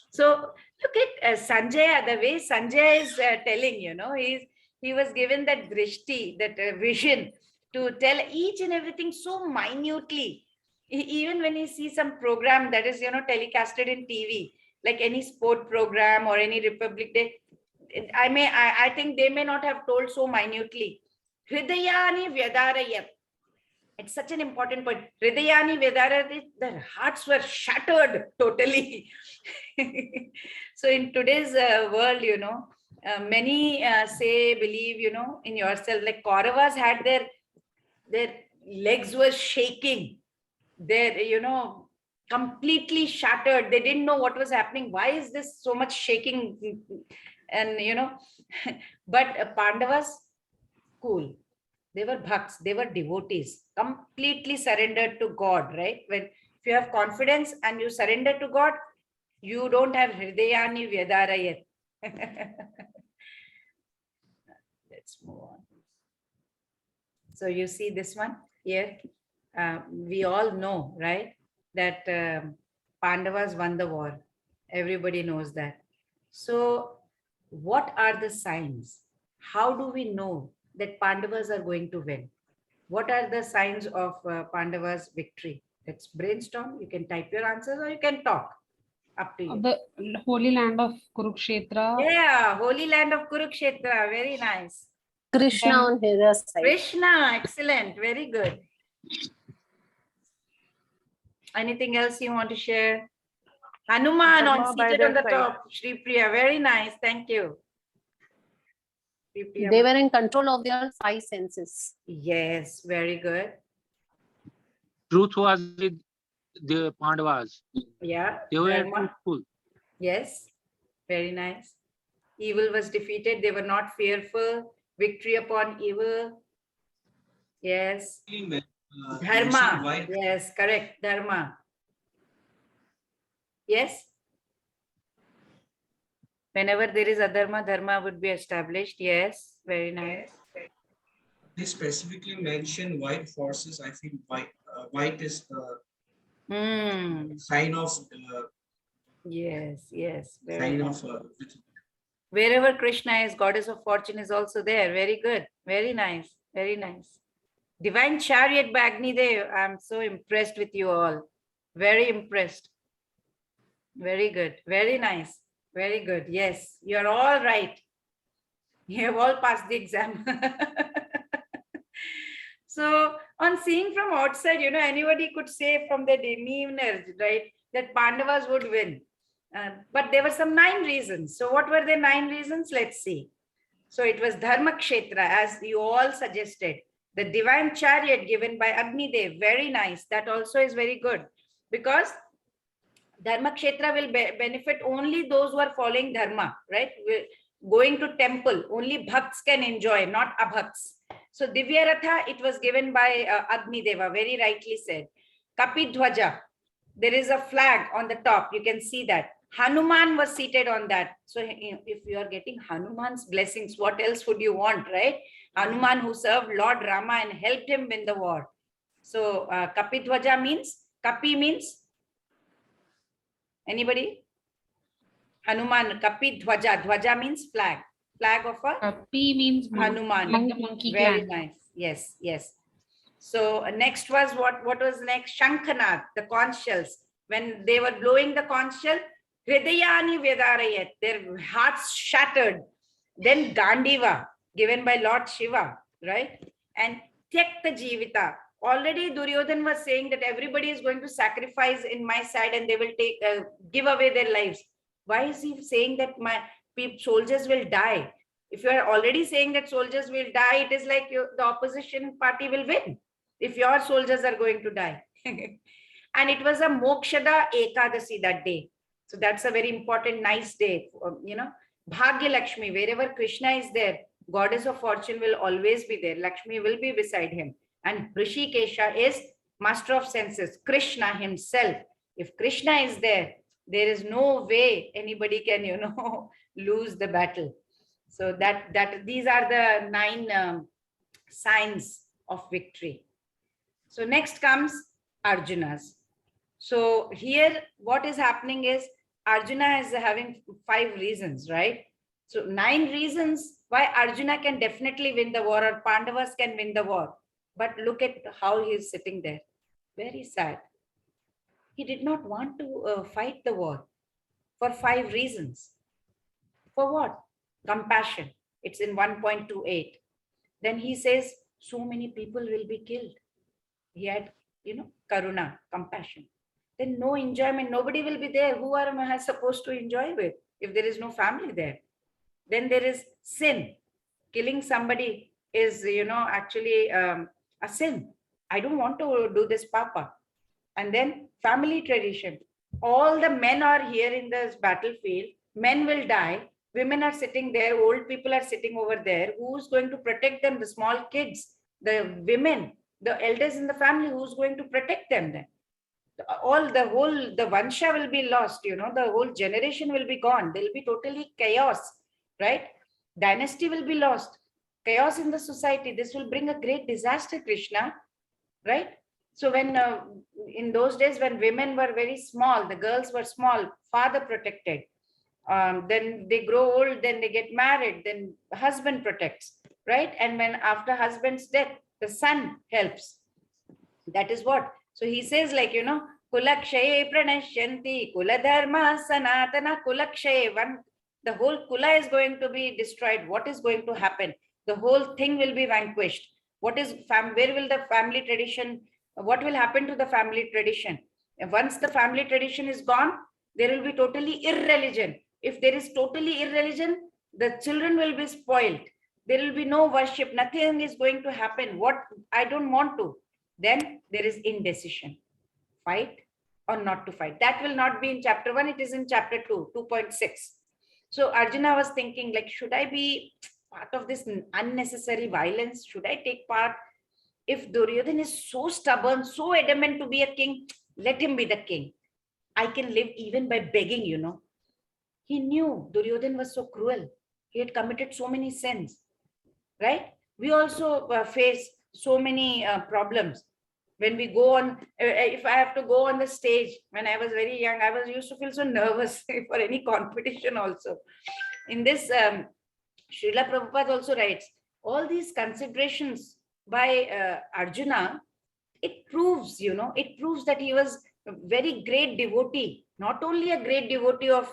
So look at Sanjaya, the way Sanjaya is telling, he was given that drishti, that vision to tell each and everything so minutely. Even when you see some program that is, telecasted in TV, like any sport program or any Republic Day, I think they may not have told so minutely. Hridayani Vyadarayat. It's such an important point. Hridayani Vyadarayat, their hearts were shattered totally. So in today's world, many believe, in yourself, like Kauravas had their legs were shaking. They're, completely shattered. They didn't know what was happening. Why is this so much shaking? And, but Pandavas, cool. They were bhakts, they were devotees, completely surrendered to God, right? When if you have confidence and you surrender to God, you don't have hridayani vyadarayat. Let's move on. So you see this one here. We all know, right, that Pandavas won the war. Everybody knows that. So what are the signs? How do we know that Pandavas are going to win? What are the signs of Pandavas' victory? Let's brainstorm. You can type your answers or you can talk. Up to you. The holy land of Kurukshetra. Yeah, holy land of Kurukshetra. Very nice. Krishna on his side. Krishna, excellent. Very good. Anything else you want to share? Hanuman Dharma by seated on the their side. top. Shri Priya, very nice. Thank you. Shri Priya. They were in control of their 5 senses. Yes, very good. Truth was with the Pandavas. Yeah. They were Dharma. truthful. Yes, very nice. Evil was defeated. They were not fearful. Victory upon evil. Yes. Dharma. Why Yes, correct. Dharma. Yes. Whenever there is adharma, dharma would be established. Yes, very nice. they specifically mention white forces? I feel white is the sign of Yes, yes. Very sign nice. of Wherever Krishna is, goddess of fortune is also there. Very good. Very nice. Very nice. Divine chariot by Agnidev. I'm so impressed with you all. Very impressed. Very good. Very nice. Very good. Yes, you're all right. You have all passed the exam. So on seeing from outside, anybody could say from their demeanor, right, that Pandavas would win. But there were some 9 reasons. So what were the 9 reasons? Let's see. So it was Dharma Kshetra, as you all suggested. The divine chariot given by Agnidev, very nice. That also is very good, because Dharma Kshetra will benefit only those who are following Dharma, right? Going to temple, only Bhakts can enjoy, not Abhakts. So Divya Ratha, it was given by Agnideva, very rightly said. Kapidhwaja, there is a flag on the top, you can see that. Hanuman was seated on that. So if you are getting Hanuman's blessings, what else would you want, right? Hanuman, who served Lord Rama and helped him win the war. So Kapidhwaja means, Kapi means, anybody? Hanuman, Kapi Dhwaja. Dhwaja means flag. Flag of a Kapi means Hanuman. like the monkey Very clan. nice. Yes, yes. So next was what was next? Shankhanad, the conch shells. When they were blowing the conch shell, Hridayani Vedarayat, their hearts shattered. Then Gandiva, given by Lord Shiva, right? And Tyakta Jivita. Already Duryodhana was saying that everybody is going to sacrifice in my side and they will give away their lives. Why is he saying that my soldiers will die? If you are already saying that soldiers will die, it is like the opposition party will win if your soldiers are going to die. And it was a Mokshada Ekadasi that day. So that's a very important, nice day. Bhagya Lakshmi, wherever Krishna is there, goddess of fortune will always be there. Lakshmi will be beside him. And Hrishikesha is master of senses, Krishna himself. If Krishna is there, there is no way anybody can, lose the battle. So these are the 9 signs of victory. So next comes Arjuna's. So here what is happening is Arjuna is having 5 reasons, right? So 9 reasons why Arjuna can definitely win the war, or Pandavas can win the war. But look at how he is sitting there. Very sad. He did not want to fight the war for 5 reasons. For what? Compassion. It's in 1.28. Then he says, so many people will be killed. He had, karuna, compassion. Then no enjoyment. Nobody will be there. Who am I supposed to enjoy with if there is no family there? Then there is sin. Killing somebody is, actually a sin. I don't want to do this, Papa. And then family tradition. All the men are here in this battlefield. Men will die. Women are sitting there, old people are sitting over there. Who's going to protect them? The small kids, the women, the elders in the family, who's going to protect them then? The Vansha will be lost, the whole generation will be gone. There will be totally chaos, right? Dynasty will be lost. Chaos in the society. This will bring a great disaster, Krishna, right? So when in those days when women were very small, the girls were small, father protected. Then they grow old, then they get married, then husband protects, right? And when after husband's death, the son helps. That is what. So he says, like, kulakshaye pranashyanti, kula dharma sanatana kulakshaye. The whole kula is going to be destroyed. What is going to happen? The whole thing will be vanquished. Where will the family tradition, what will happen to the family tradition? And once the family tradition is gone, there will be totally irreligion. If there is totally irreligion, the children will be spoiled. There will be no worship. Nothing is going to happen. What I don't want to. Then there is indecision. Fight or not to fight. That will not be in chapter 1. It is in chapter 2, 2.6. So Arjuna was thinking, like, should I be part of this unnecessary violence? Should I take part? If Duryodhana is so stubborn, so adamant to be a king, let him be the king. I can live even by begging, He knew Duryodhana was so cruel. He had committed so many sins, right? We also face so many problems. When we go on, if I have to go on the stage, when I was very young, I used to feel so nervous for any competition also. In this, Srila Prabhupada also writes, all these considerations by Arjuna, it proves that he was a very great devotee, not only a great devotee of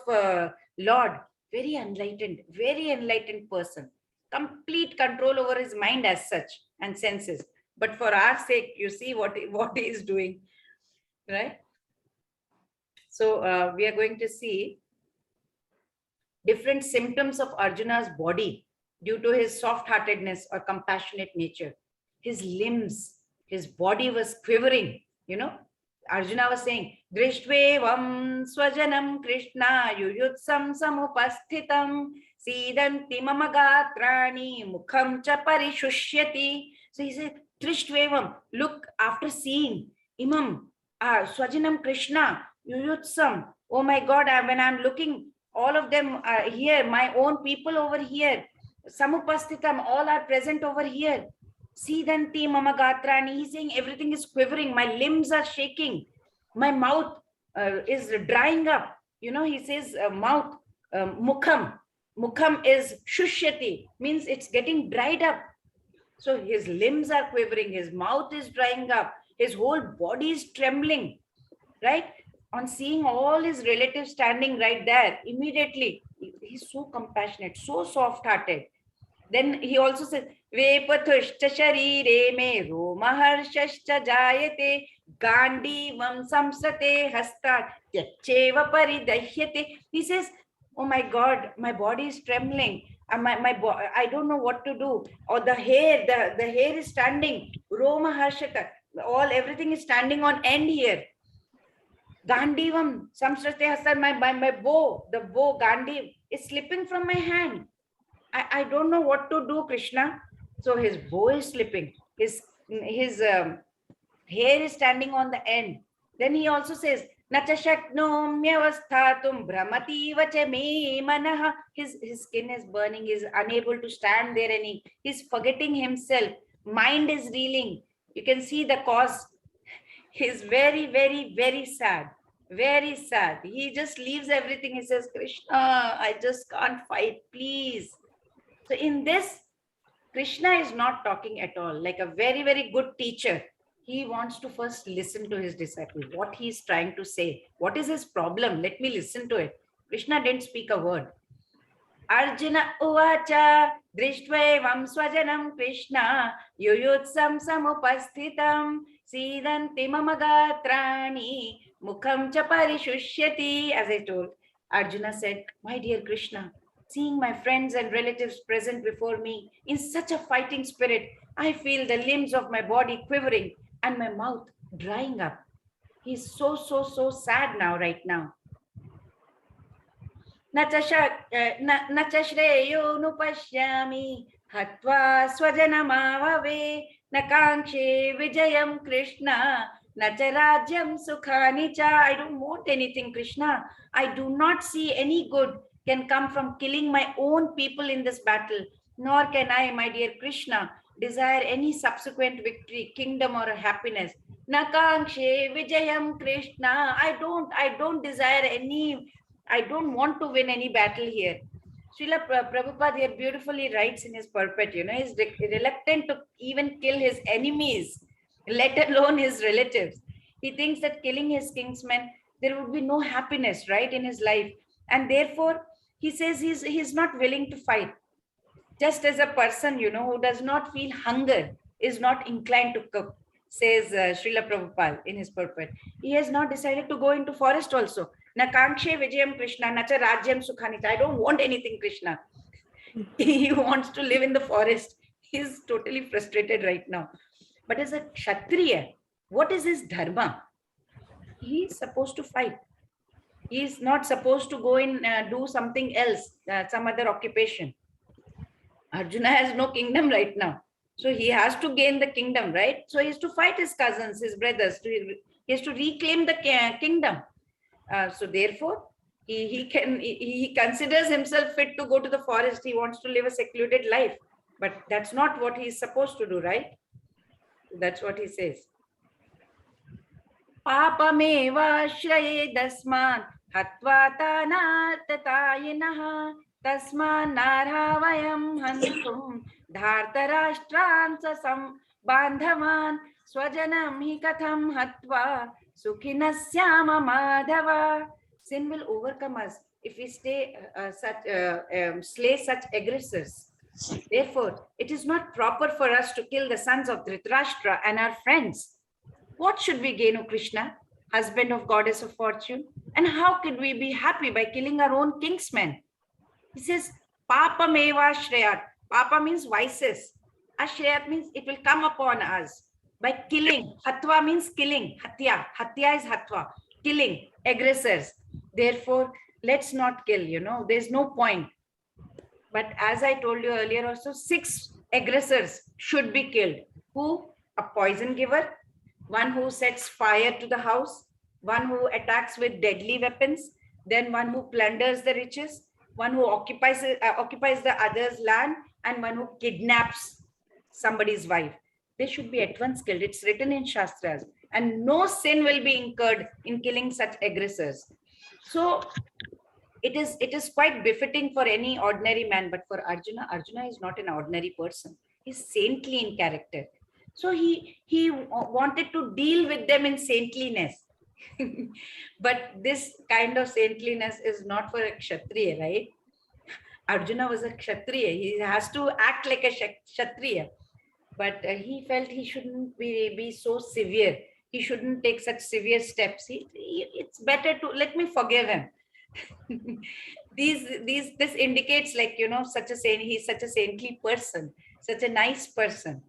Lord, very enlightened person, complete control over his mind as such and senses. But for our sake, you see what he is doing, right? So we are going to see different symptoms of Arjuna's body due to his soft-heartedness or compassionate nature. His limbs, his body was quivering, Arjuna was saying, Drishtvevam swajanam Krishna yuyutsam samupasthitam sidanti mama gatrani mukham cha parishushyati. So he said, Drishtvevam, look, after seeing imam swajanam Krishna yuyutsam. Oh my God, when I'm looking, all of them are here, my own people over here. Samupasthitam, all are present over here. Sidanti mama gatrani. He's saying everything is quivering. My limbs are shaking. My mouth is drying up. He says mouth, mukham. Mukham is shushyati, means it's getting dried up. So his limbs are quivering. His mouth is drying up. His whole body is trembling, right? On seeing all his relatives standing right there, immediately, he's so compassionate, so soft-hearted. Then he also says, Vepatushcha sharire me romaharshascha jayate gandivam samsate hasta yacheva paridahyate. He says, oh my God, my body is trembling. I don't know what to do. Or the hair is standing. Romaharshaka, everything is standing on end here. Gandivam samsate hasta, my bow, the bow Gandiv is slipping from my hand. I don't know what to do, Krishna. So his bow is slipping. His hair is standing on the end. Then he also says, Nacha shaknomyavasthatum brahmati vacha me manaha. His skin is burning. He is unable to stand there and he's forgetting himself. Mind is reeling. You can see the cause. He's very, very, very sad. Very sad. He just leaves everything. He says, Krishna, I just can't fight, please. So in this, Krishna is not talking at all. Like a very, very good teacher, he wants to first listen to his disciple, what he is trying to say. What is his problem? Let me listen to it. Krishna didn't speak a word. Arjuna uvacha drishtvevam swajanam Krishna yuyutsam samupasthitam sidanti mama gatrani mukham cha parishushyati. As I told, Arjuna said, my dear Krishna, seeing my friends and relatives present before me in such a fighting spirit, I feel the limbs of my body quivering and my mouth drying up. He's so sad now, right now. न च श्रेयोनुपश्यामि हत्वा स्वजनमाववे न कांक्षे vijayam Krishna न च राज्यं सुखानि च. I don't want anything, Krishna. I do not see any good can come from killing my own people in this battle, nor can I, my dear Krishna, desire any subsequent victory, kingdom, or happiness. Nakankshe Vijayam Krishna. I don't desire any, I don't want to win any battle here. Srila Prabhupada here beautifully writes in his purport, he's reluctant to even kill his enemies, let alone his relatives. He thinks that killing his kinsmen, there would be no happiness, right, in his life. And therefore, he says he's not willing to fight. Just as a person, who does not feel hunger is not inclined to cook, says Srila Prabhupada in his purport. He has not decided to go into forest also. Na kankshe vijayam Krishna, na cha rajyam sukhanita. I don't want anything, Krishna. He wants to live in the forest. He's totally frustrated right now. But as a Kshatriya, what is his dharma? He's supposed to fight. He's not supposed to go and do something else, some other occupation. Arjuna has no kingdom right now. So he has to gain the kingdom, right? So he has to fight his cousins, his brothers. He has to reclaim the kingdom. So therefore, he considers himself fit to go to the forest. He wants to live a secluded life. But that's not what he's supposed to do, right? That's what he says. Papameva shraye dasman hatva tanartatayinah tasman narhavayam hantum dhartarashtran sasam bandhavan swajanam hi katham hatva sukhinasyama madhava. Sin will overcome us if we slay such aggressors. Therefore, it is not proper for us to kill the sons of Dhritarashtra and our friends. What should we gain, O Krishna, husband of goddess of fortune? And how could we be happy by killing our own kinsmen? He says, Papa meva shreyat. Papa means vices. Ashreyat means it will come upon us by killing. Hatva means killing. Hatya. Hatya is hatva. Killing aggressors. Therefore, let's not kill, there's no point. But as I told you earlier also, 6 aggressors should be killed. Who? A poison giver, one who sets fire to the house, one who attacks with deadly weapons, then one who plunders the riches, one who occupies the other's land, and one who kidnaps somebody's wife. They should be at once killed. It's written in Shastras. And no sin will be incurred in killing such aggressors. So it is quite befitting for any ordinary man, but for Arjuna is not an ordinary person. He's saintly in character. So he wanted to deal with them in saintliness. But this kind of saintliness is not for a Kshatriya, right? Arjuna was a Kshatriya. He has to act like a Kshatriya. But he felt he shouldn't be so severe. He shouldn't take such severe steps. It's better to let me forgive him. This indicates, like, he's such a saintly person, such a nice person,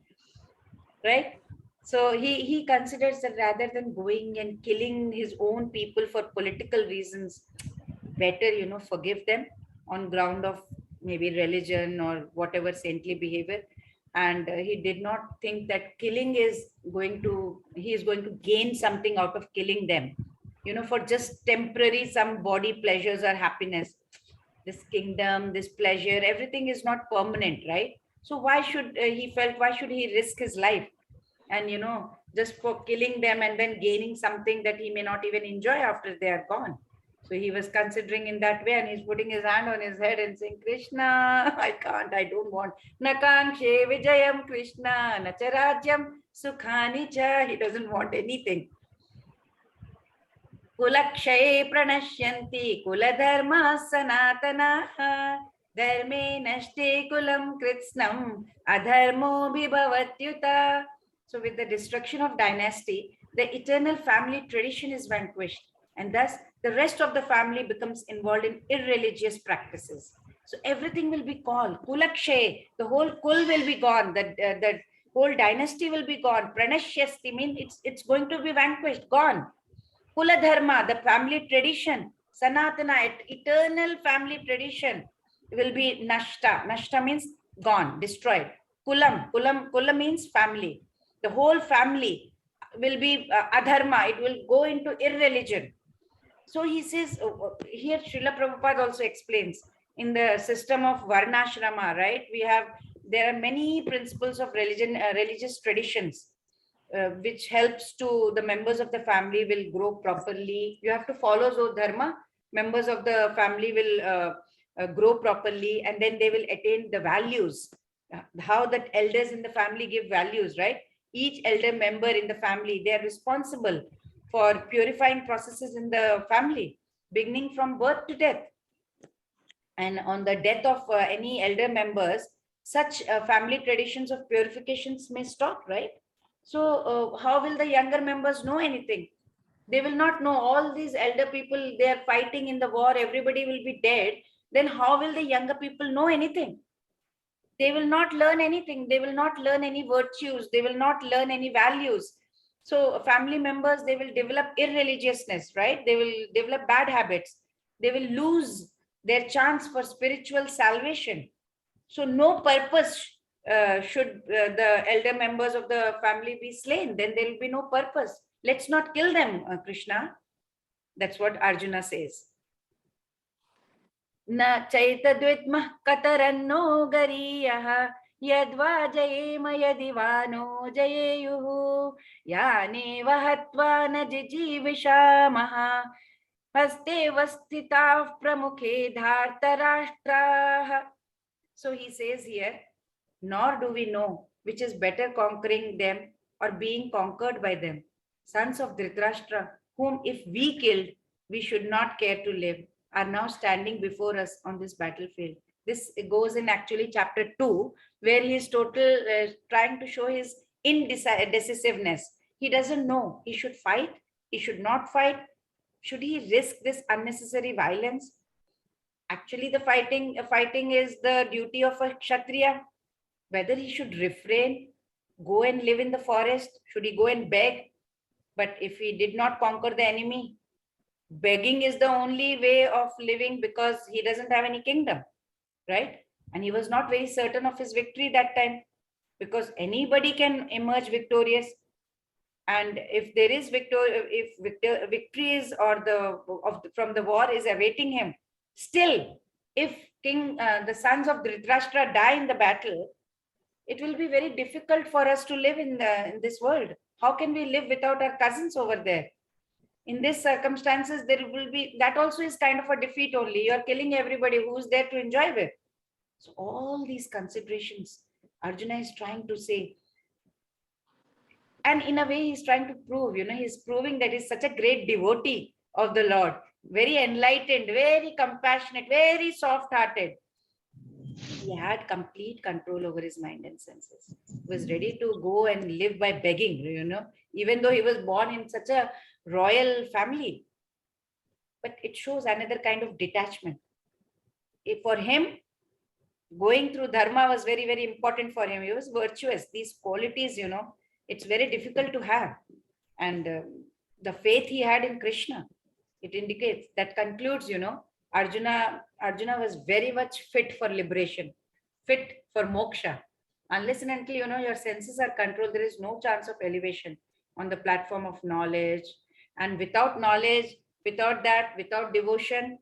right? So he considers that rather than going and killing his own people for political reasons, better, forgive them on ground of maybe religion or whatever saintly behavior. And he did not think that killing he is going to gain something out of killing them, for just temporary some body pleasures or happiness. This kingdom, this pleasure, everything is not permanent, right? So why should he risk his life and just for killing them and then gaining something that he may not even enjoy after they are gone? So he was considering in that way, and he's putting his hand on his head and saying, Krishna, I don't want. Nakangshe vijayam Krishna, nacharajyam sukhani cha. He doesn't want anything. Kulakshaye pranashyanti kuladharma sanatana dharme nashte kulam kritsnam adharmo bhibhavatyuta. So with the destruction of dynasty, the eternal family tradition is vanquished, and thus the rest of the family becomes involved in irreligious practices. So everything will be gone. Kulakshay, the whole kul will be gone. The whole dynasty will be gone. Pranashyasti means it's going to be vanquished, gone. Kula dharma, the family tradition, Sanatana, eternal family tradition will be nashta. Nashta means gone, destroyed. Kulam means family. The whole family will be adharma. It will go into irreligion. So he says, here Srila Prabhupada also explains, in the system of Varnashrama, right? There are many principles of religious traditions, which helps to the members of the family will grow properly. You have to follow those dharma. Members of the family will grow properly, and then they will attain the values. How that elders in the family give values, right? Each elder member in the family, they are responsible for purifying processes in the family, beginning from birth to death. And on the death of any elder members, such family traditions of purifications may stop, right? So how will the younger members know anything? They will not know. All these elder people, they are fighting in the war, everybody will be dead. Then how will the younger people know anything? They will not learn anything. They will not learn any virtues. They will not learn any values. So family members, they will develop irreligiousness, right? They will develop bad habits. They will lose their chance for spiritual salvation. So no purpose should the elder members of the family be slain. Then there will be no purpose. Let's not kill them, Krishna. That's what Arjuna says. Na chaitadvitmah kataranno gariyah yadva jayema yadivano jayeyuhu yane vahatva na jijivishamaha haste vastitav pramukhe dhartarashtraha. So he says here, nor do we know which is better, conquering them or being conquered by them. Sons of Dhritarashtra, whom if we killed, we should not care to live, are now standing before us on this battlefield. This goes in actually chapter 2, where he is trying to show his indecisiveness. He doesn't know. He should fight. He should not fight. Should he risk this unnecessary violence? Actually, the fighting is the duty of a Kshatriya. Whether he should refrain, go and live in the forest, should he go and beg? But if he did not conquer the enemy, begging is the only way of living, because he doesn't have any kingdom, right? And he was not very certain of his victory that time, because anybody can emerge victorious. And if there is victory is from the war is awaiting him, still, if the sons of Dhritarashtra die in the battle, it will be very difficult for us to live in this world. How can we live without our cousins over there? In these circumstances, there will be, that also is kind of a defeat only. You are killing everybody who is there to enjoy with. So all these considerations, Arjuna is trying to say. And in a way, he's trying to prove, he's proving that he's such a great devotee of the Lord. Very enlightened, very compassionate, very soft-hearted. He had complete control over his mind and senses. He was ready to go and live by begging, even though he was born in such a royal family. But it shows another kind of detachment. For him, going through dharma was very, very important for him. He was virtuous. These qualities, it's very difficult to have. And the faith he had in Krishna, it indicates, that concludes, Arjuna was very much fit for liberation, fit for moksha. Unless and until, your senses are controlled, there is no chance of elevation on the platform of knowledge. And without knowledge, without devotion,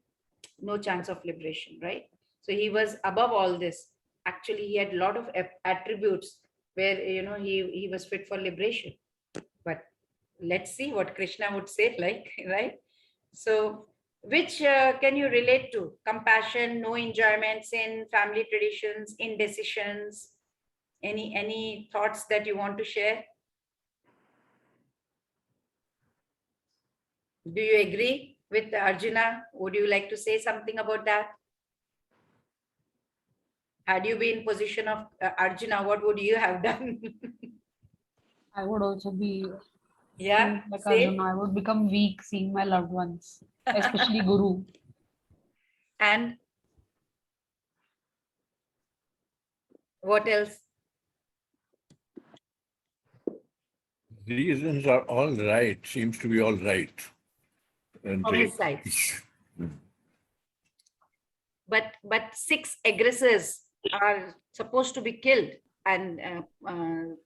no chance of liberation, right? So he was above all this. Actually, he had a lot of attributes where, he was fit for liberation. But let's see what Krishna would say, right? So, which can you relate to? Compassion, no enjoyment, sin, family traditions, indecisions. Any thoughts that you want to share? Do you agree with Arjuna? Would you like to say something about that? Had you been in position of Arjuna, what would you have done? I would also be Yeah, like same. Arjuna. I would become weak seeing my loved ones, especially Guru. And what else? Reasons are all right, seems to be all right. And From his side. but 6 aggressors are supposed to be killed, and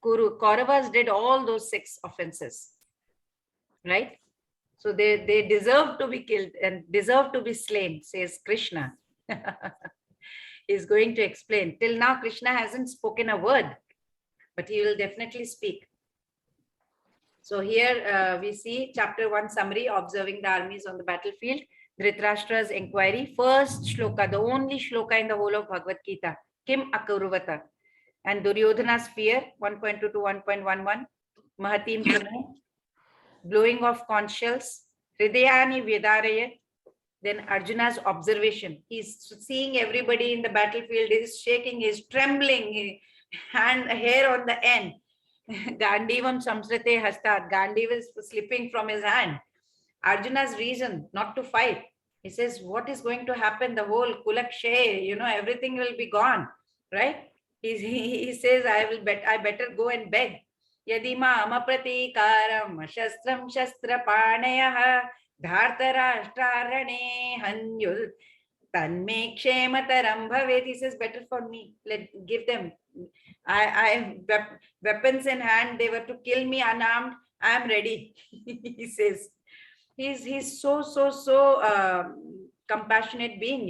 Kauravas did all those 6 offenses, right? So they deserve to be killed and deserve to be slain, says Krishna. He's going to explain. Till now, Krishna hasn't spoken a word, but he will definitely speak. So here we see chapter 1 summary, observing the armies on the battlefield. Dhritarashtra's inquiry, first shloka, the only shloka in the whole of Bhagavad Gita, Kim Akuruvata. And Duryodhana's fear, 1.2 to 1.11, Mahatim Tanu, blowing of conch shells, Hridayani Vedaraya. Then Arjuna's observation, he's seeing everybody in the battlefield, he's shaking, he's trembling, hand, hair on the end. Gandivam samsrate hastat, Gandiva is slipping from his hand. Arjuna's reason not to fight. He says, what is going to happen? The whole kulakshay, everything will be gone, right? He says, I better go and beg. Yadima amapratikaram shastram shastra panayah dhartarashtrarane hanyul tanme kshemataram bhavet. He says, better for me. Give them. I have weapons in hand. They were to kill me unarmed. I am ready. He says. He's so compassionate being,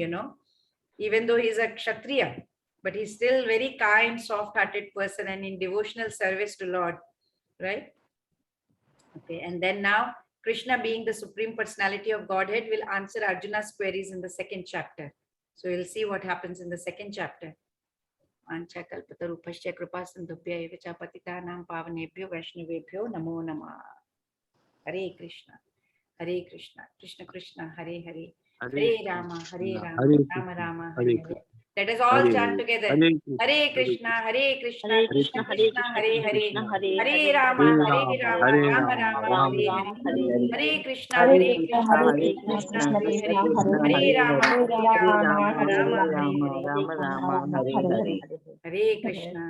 even though he's a Kshatriya, but he's still very kind, soft-hearted person and in devotional service to Lord, right? Okay, and then now Krishna, being the Supreme Personality of Godhead, will answer Arjuna's queries in the 2nd chapter. So we'll see what happens in the 2nd chapter. Ancha kalpatarupasya kripasindhubhya evacha patitanam pavanebhyo vaishnavebhyo namo namah. Hare Krishna. Hare Krishna, Krishna Krishna, Hare Hare, Hare Rama, Rama Rama, Hare Hare. Let us all chant together. Hare Krishna, Hare Krishna, Krishna Krishna, Hare Hare, Hare Rama, Rama Rama, Hare Hare. Hare Krishna, Hare Krishna, Krishna Krishna, Hare Rama, Rama Rama, Hare Hare. Hare Krishna.